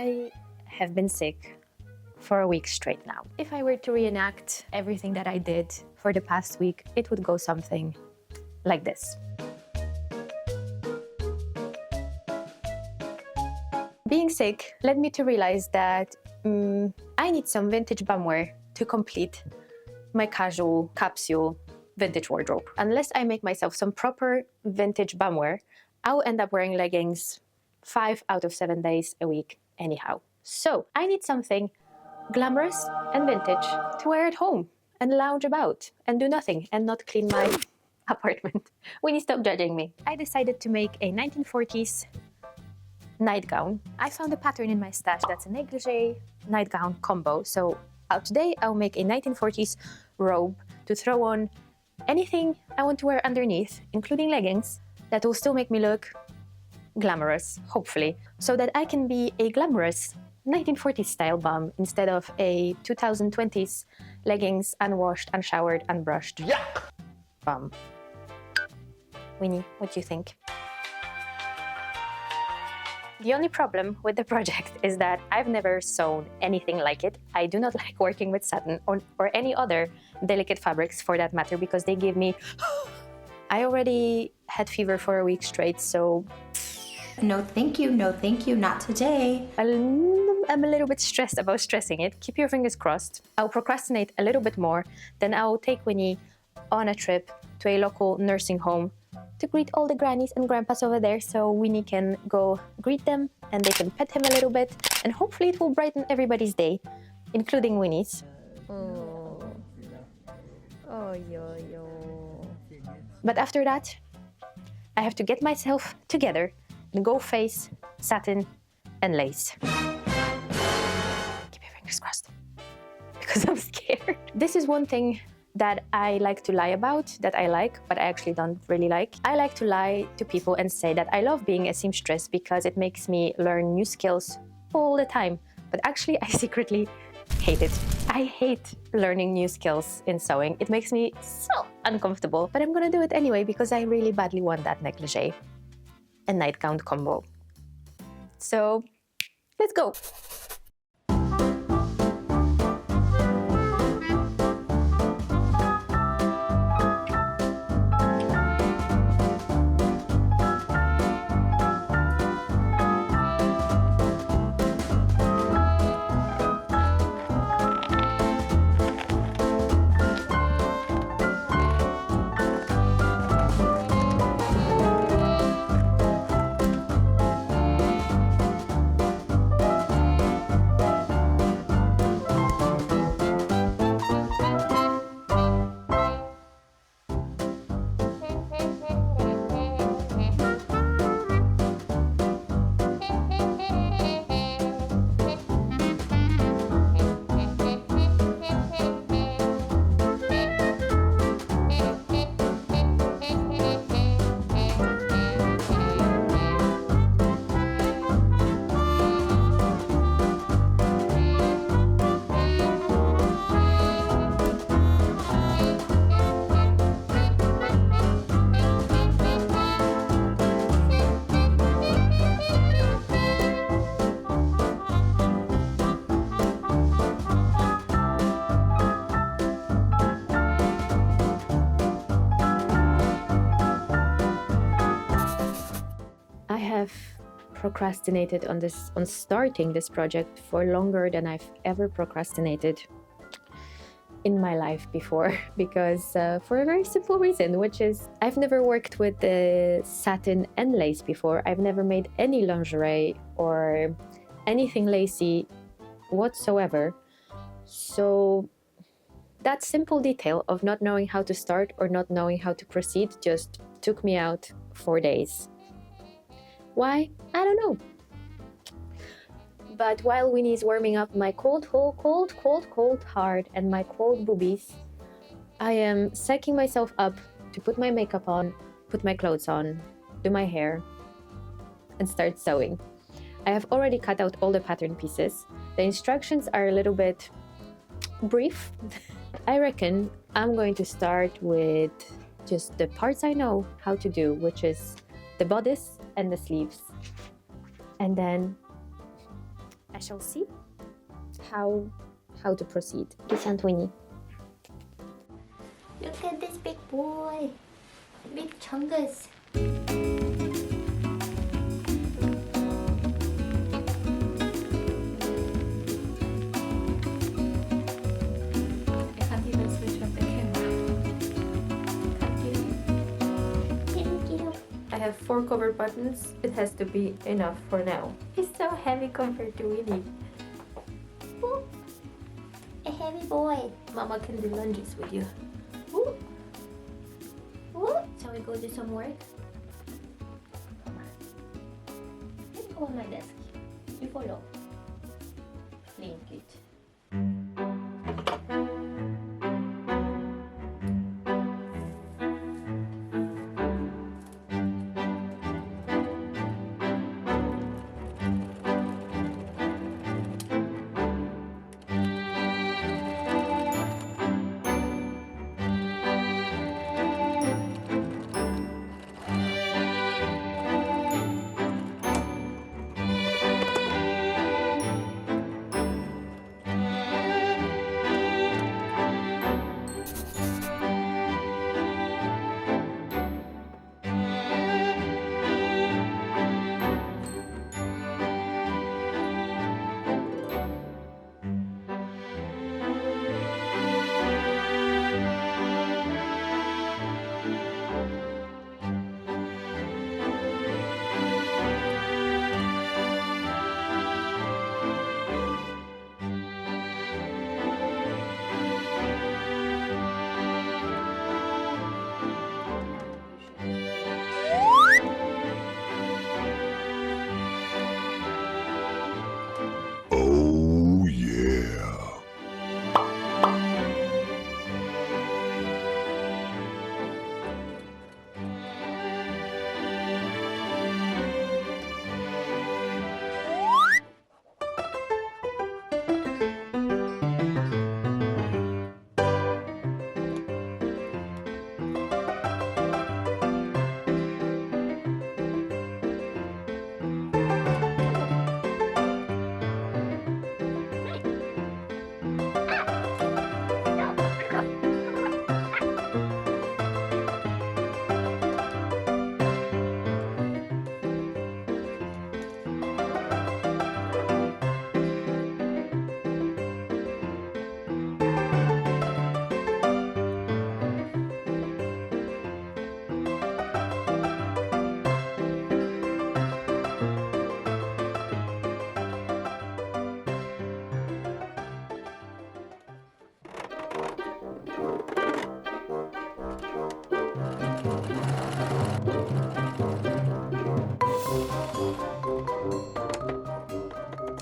I have been sick for a week straight now. If I were to reenact everything that I did for the past week, it would go something like this. Being sick led me to realize that I need some vintage bumwear to complete my casual capsule vintage wardrobe. Unless I make myself some proper vintage bumwear, I'll end up wearing leggings 5 out of 7 days a week anyhow. So I need something glamorous and vintage to wear at home and lounge about and do nothing and not clean my apartment. Winnie, stop judging me. I decided to make a 1940s nightgown. I found a pattern in my stash that's a negligee nightgown combo. So today I'll make a 1940s robe to throw on anything I want to wear underneath, including leggings, that will still make me look glamorous, hopefully, so that I can be a glamorous 1940s style bum instead of a 2020s leggings, unwashed, unshowered, unbrushed bum. Winnie, what do you think? The only problem with the project is that I've never sewn anything like it. I do not like working with satin or any other delicate fabrics for that matter because they give me... I already had fever for a week straight, so... No thank you, not today. I'm a little bit stressed about stressing it. Keep your fingers crossed. I'll procrastinate a little bit more, then I'll take Winnie on a trip to a local nursing home to greet all the grannies and grandpas over there so Winnie can go greet them and they can pet him a little bit and hopefully it will brighten everybody's day, including Winnie's. But after that, I have to get myself together and go face satin and lace. Keep your fingers crossed because I'm scared. This is one thing that I like to lie about, that I like, but I actually don't really like. I like to lie to people and say that I love being a seamstress because it makes me learn new skills all the time. But actually, I secretly hate it. I hate learning new skills in sewing. It makes me so uncomfortable. But I'm gonna do it anyway because I really badly want that negligee and nightgown combo. So, let's go. Procrastinated on starting this project for longer than I've ever procrastinated in my life before because for a very simple reason, which is I've never worked with the satin and lace before. I've never made any lingerie or anything lacy whatsoever. So that simple detail of not knowing how to start or not knowing how to proceed just took me out for days. Why? I don't know. But while Winnie's warming up my cold heart and my cold boobies, I am psyching myself up to put my makeup on, put my clothes on, do my hair, and start sewing. I have already cut out all the pattern pieces. The instructions are a little bit brief. I reckon I'm going to start with just the parts I know how to do, which is the bodice and the sleeves. And then I shall see how to proceed. Kiss Antoine. Look at this big boy. Big chungus. I can't even switch up the camera. Thank you. I have 4 cover buttons. It has to be enough for now. He's so heavy compared to Winnie. Ooh, a heavy boy. Mama can do lunges with you. Ooh. Ooh. Shall we go do some work? Come on. Let's go on my desk. You follow. Link it. Oh, yeah.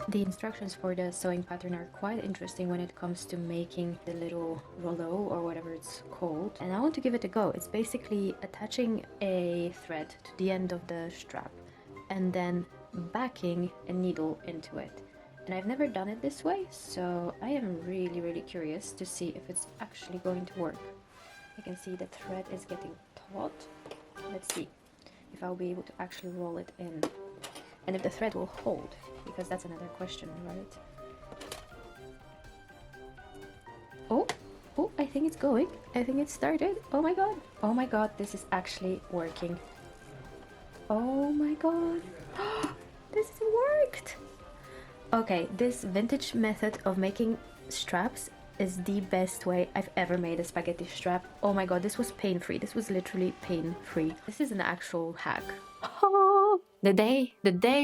The instructions for the sewing pattern are quite interesting when it comes to making the little rouleau or whatever it's called, and I want to give it a go. It's basically attaching a thread to the end of the strap and then backing a needle into it. And I've never done it this way, so I am really curious to see if it's actually going to work. I can see the thread is getting taut. Let's see if I'll be able to actually roll it in and if the thread will hold, because that's another question, right? Oh, I think it's going. I think it started. Oh my god, this is actually working. Oh my god, this worked. Okay, this vintage method of making straps is the best way I've ever made a spaghetti strap. Oh my god, this was pain-free. This was literally pain-free. This is an actual hack. Oh, the day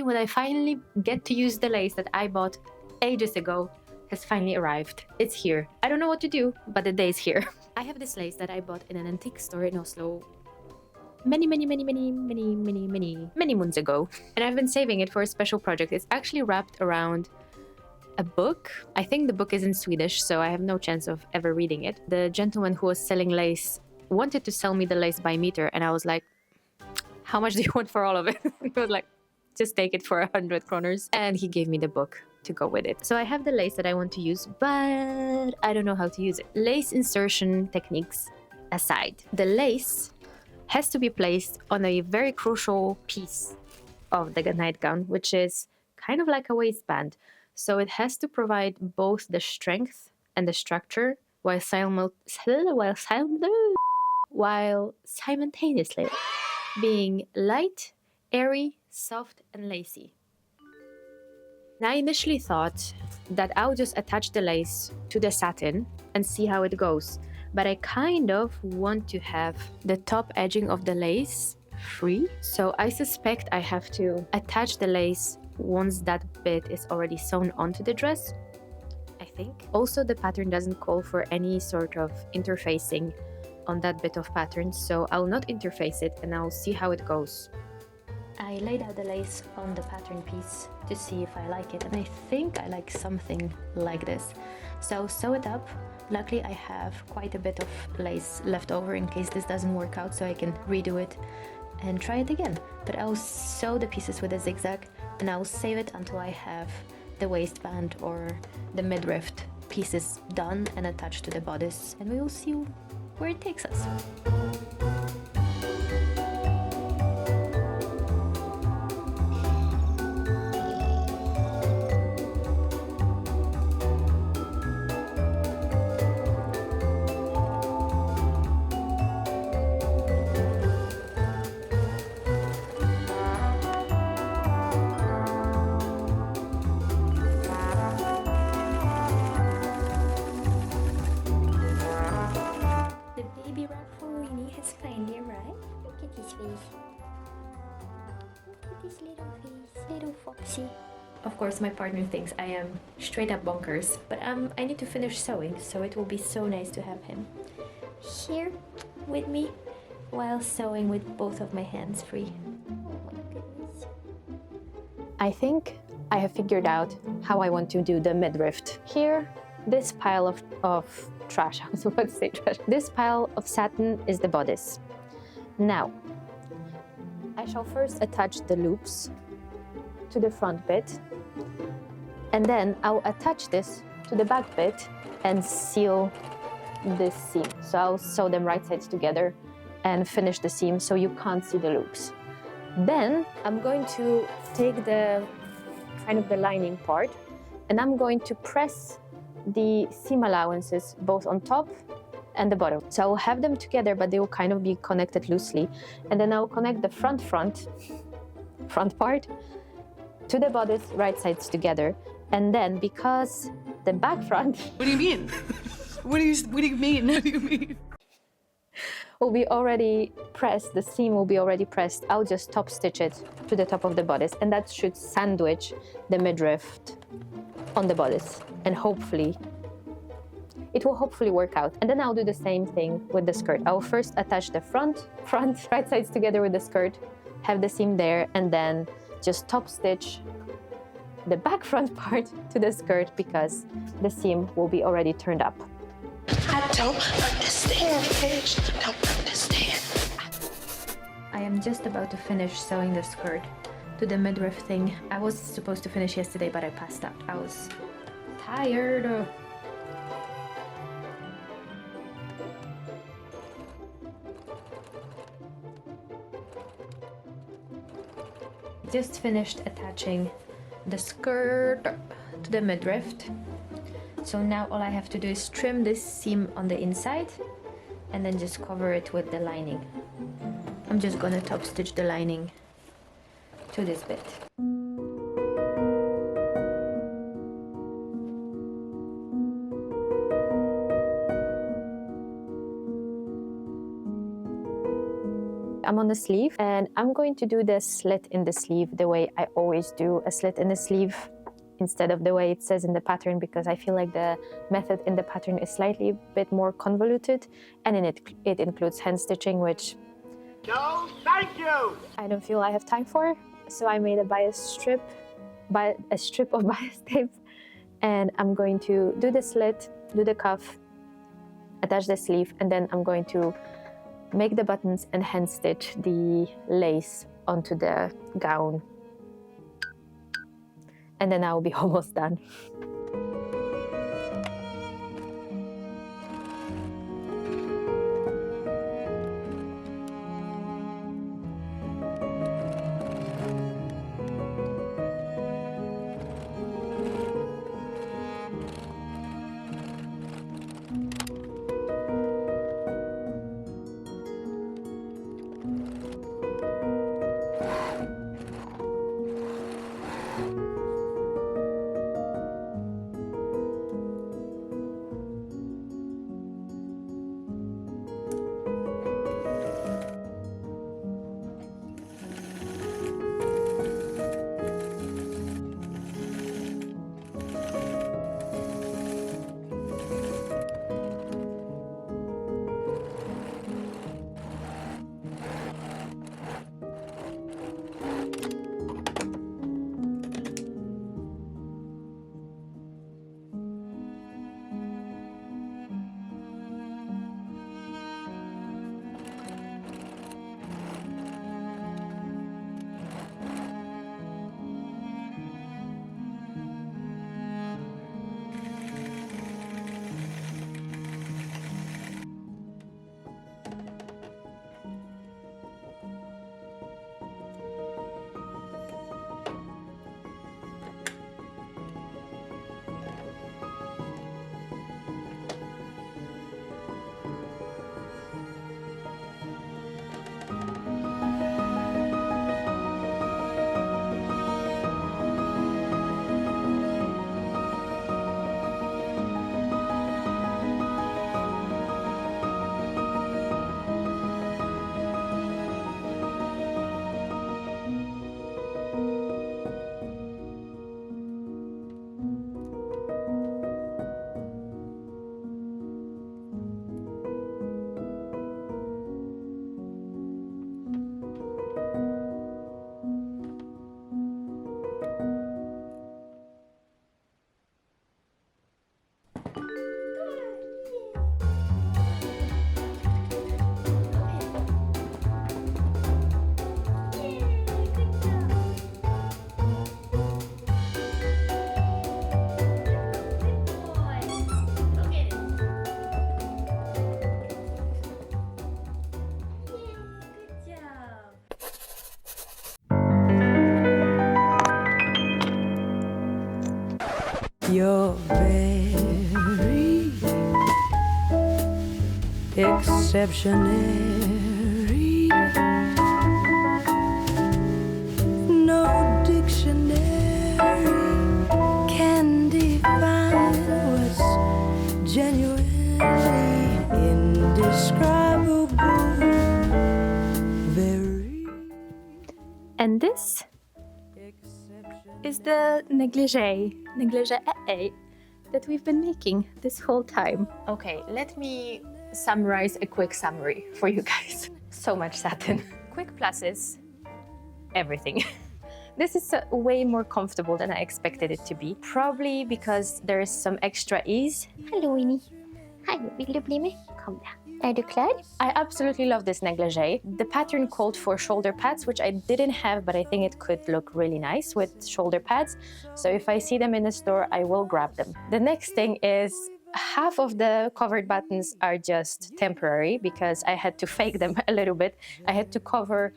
when I finally get to use the lace that I bought ages ago has finally arrived. It's here. I don't know what to do, but the day is here. I have this lace that I bought in an antique store in Oslo many moons ago, and I've been saving it for a special project. It's actually wrapped around a book. I think the book is in Swedish, so I have no chance of ever reading it. The gentleman who was selling lace wanted to sell me the lace by meter, and I was like, how much do you want for all of it? He was like, just take it for 100 kroners. And he gave me the book to go with it. So I have the lace that I want to use, but I don't know how to use it. Lace insertion techniques aside, the lace has to be placed on a very crucial piece of the nightgown, which is kind of like a waistband. So it has to provide both the strength and the structure while simultaneously being light, airy, soft, and lacy. And I initially thought that I'll just attach the lace to the satin and see how it goes. But I kind of want to have the top edging of the lace free. So I suspect I have to attach the lace once that bit is already sewn onto the dress, I think. Also, the pattern doesn't call for any sort of interfacing on that bit of pattern, so I'll not interface it and I'll see how it goes. I laid out the lace on the pattern piece to see if I like it, and I think I like something like this. So I'll sew it up. Luckily I have quite a bit of lace left over in case this doesn't work out, so I can redo it and try it again. But I'll sew the pieces with a zigzag and I'll save it until I have the waistband or the midriff pieces done and attached to the bodice, and we will see where it takes us. Of course, my partner thinks I am straight up bonkers, but I need to finish sewing, so it will be so nice to have him here with me while sewing with both of my hands free. Oh my goodness. I think I have figured out how I want to do the midriff. Here, this pile of trash, I was about to say trash. This pile of satin is the bodice. Now, I shall first attach the loops to the front bit, and then I'll attach this to the back bit and seal this seam. So I'll sew them right sides together and finish the seam so you can't see the loops. Then I'm going to take the kind of the lining part, and I'm going to press the seam allowances both on top and the bottom. So I'll have them together, but they will kind of be connected loosely. And then I'll connect the front part to the bodice, right sides together. And then because the back front... What do you mean? What do you mean? What do you mean? will be already pressed, the seam will be already pressed, I'll just top stitch it to the top of the bodice, and that should sandwich the midriff on the bodice, and it will hopefully work out. And then I'll do the same thing with the skirt. I'll first attach the front right sides together with the skirt, have the seam there, and then just top stitch the back front part to the skirt because the seam will be already turned up. I don't understand, bitch. Don't understand. I am just about to finish sewing the skirt to the midriff thing. I was supposed to finish yesterday, but I passed out. I was tired. Just finished attaching the skirt to the midriff. So now all I have to do is trim this seam on the inside and then just cover it with the lining. I'm just gonna top stitch the lining to this bit. I'm on the sleeve and I'm going to do the slit in the sleeve the way I always do a slit in the sleeve instead of the way it says in the pattern, because I feel like the method in the pattern is slightly a bit more convoluted, and in it includes hand stitching, which no, thank you. I don't feel I have time for. So I made a strip of bias tape, and I'm going to do the slit, do the cuff, attach the sleeve, and then I'm going to make the buttons and hand stitch the lace onto the gown. And then I will be almost done. You're very exceptionary. No dictionary can define what's genuinely indescribable. Very And this is the negligee that we've been making this whole time. Okay, let me summarize a quick summary for you guys. So much satin. Quick pluses, everything. This is way more comfortable than I expected it to be. Probably because there is some extra ease. Hallo Winnie. Hallo, vill du bli med? Kom da. Är du klar? I absolutely love this negligee. The pattern called for shoulder pads, which I didn't have, but I think it could look really nice with shoulder pads. So if I see them in the store, I will grab them. The next thing is half of the covered buttons are just temporary because I had to fake them a little bit. I had to cover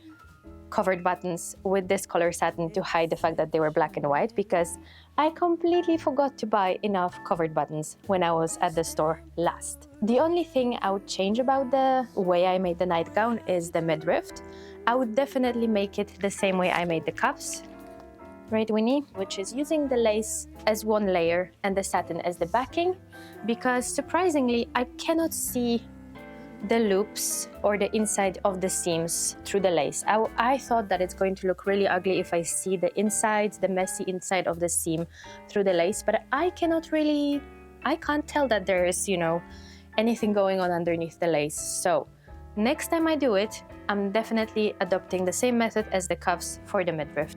covered buttons with this color satin to hide the fact that they were black and white because I completely forgot to buy enough covered buttons when I was at the store last. The only thing I would change about the way I made the nightgown is the midriff. I would definitely make it the same way I made the cuffs, right Winnie? Which is using the lace as one layer and the satin as the backing, because surprisingly I cannot see the loops or the inside of the seams through the lace. I thought that it's going to look really ugly if I see the inside, the messy inside of the seam through the lace, but I can't tell that there is, anything going on underneath the lace. So next time I do it, I'm definitely adopting the same method as the cuffs for the midriff.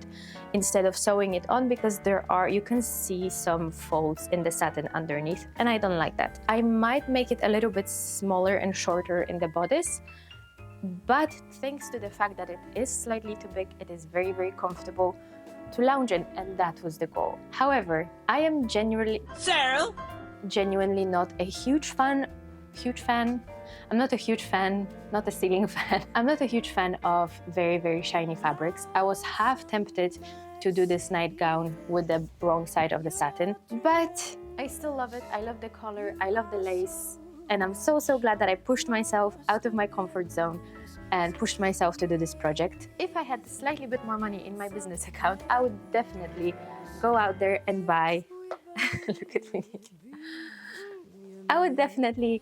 Instead of sewing it on, because you can see some folds in the satin underneath, and I don't like that. I might make it a little bit smaller and shorter in the bodice, but thanks to the fact that it is slightly too big, it is very, very comfortable to lounge in, and that was the goal. However, I am genuinely not a huge fan. I'm not a huge fan, not a ceiling fan. I'm not a huge fan of very, very shiny fabrics. I was half tempted to do this nightgown with the wrong side of the satin, but I still love it. I love the color, I love the lace, and I'm so, so glad that I pushed myself out of my comfort zone and pushed myself to do this project. If I had slightly bit more money in my business account, I would definitely go out there and buy, look at me. I would definitely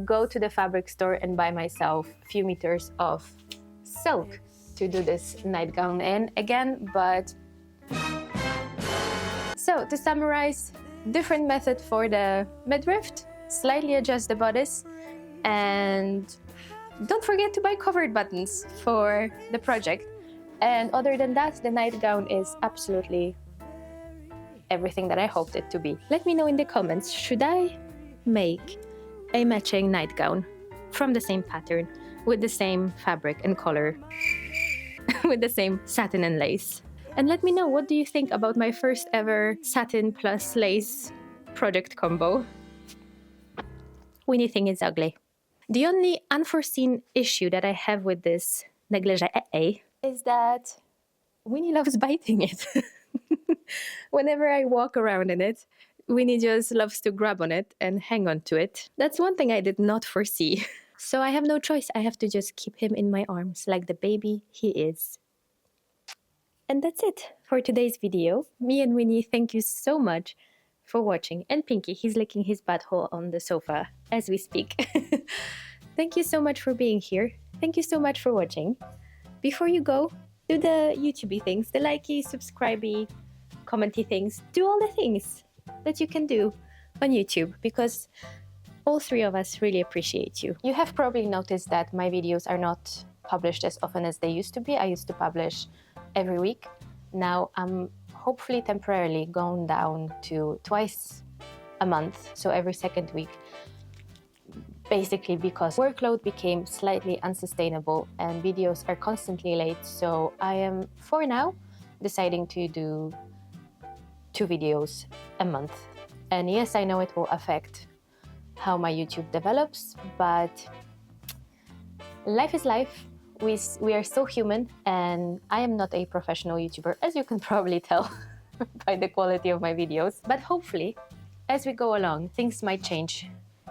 go to the fabric store and buy myself a few meters of silk to do this nightgown in again, but... So to summarize, different method for the midriff, slightly adjust the bodice, and don't forget to buy covered buttons for the project. And other than that, the nightgown is absolutely everything that I hoped it to be. Let me know in the comments, should I make a matching nightgown from the same pattern with the same fabric and color with the same satin and lace? And let me know, what do you think about my first ever satin plus lace project combo? Winnie thinks it's ugly. The only unforeseen issue that I have with this negligee is that Winnie loves biting it. Whenever I walk around in it, Winnie just loves to grab on it and hang on to it. That's one thing I did not foresee. So I have no choice. I have to just keep him in my arms like the baby he is. And that's it for today's video. Me and Winnie, thank you so much for watching. And Pinky, he's licking his butthole on the sofa as we speak. Thank you so much for being here. Thank you so much for watching. Before you go, do the YouTubey things, the likey, subscribey, commenty things. Do all the things that you can do on YouTube, because all three of us really appreciate you. You have probably noticed that my videos are not published as often as they used to be. I used to publish every week. Now I'm hopefully temporarily going down to twice a month, so every second week, basically because workload became slightly unsustainable and videos are constantly late. So I am, for now, deciding to do 2 videos a month. And yes, I know it will affect how my YouTube develops, but life is life. We are still human, and I am not a professional YouTuber, as you can probably tell. by the quality of my videos. But hopefully, as we go along, things might change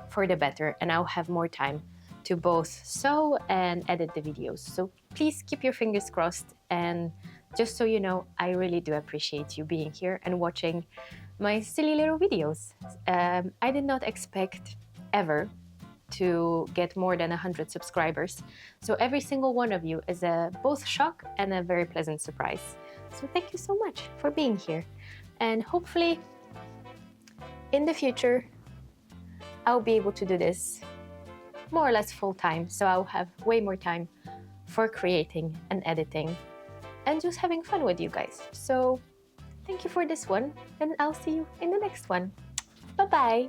for the better, and I'll have more time to both sew and edit the videos. So please keep your fingers crossed, and just so you know, I really do appreciate you being here and watching my silly little videos. I did not expect ever to get more than 100 subscribers. So every single one of you is a both shock and a very pleasant surprise. So thank you so much for being here. And hopefully in the future, I'll be able to do this more or less full time. So I'll have way more time for creating and editing and just having fun with you guys. So thank you for this one, and I'll see you in the next one. Bye-bye.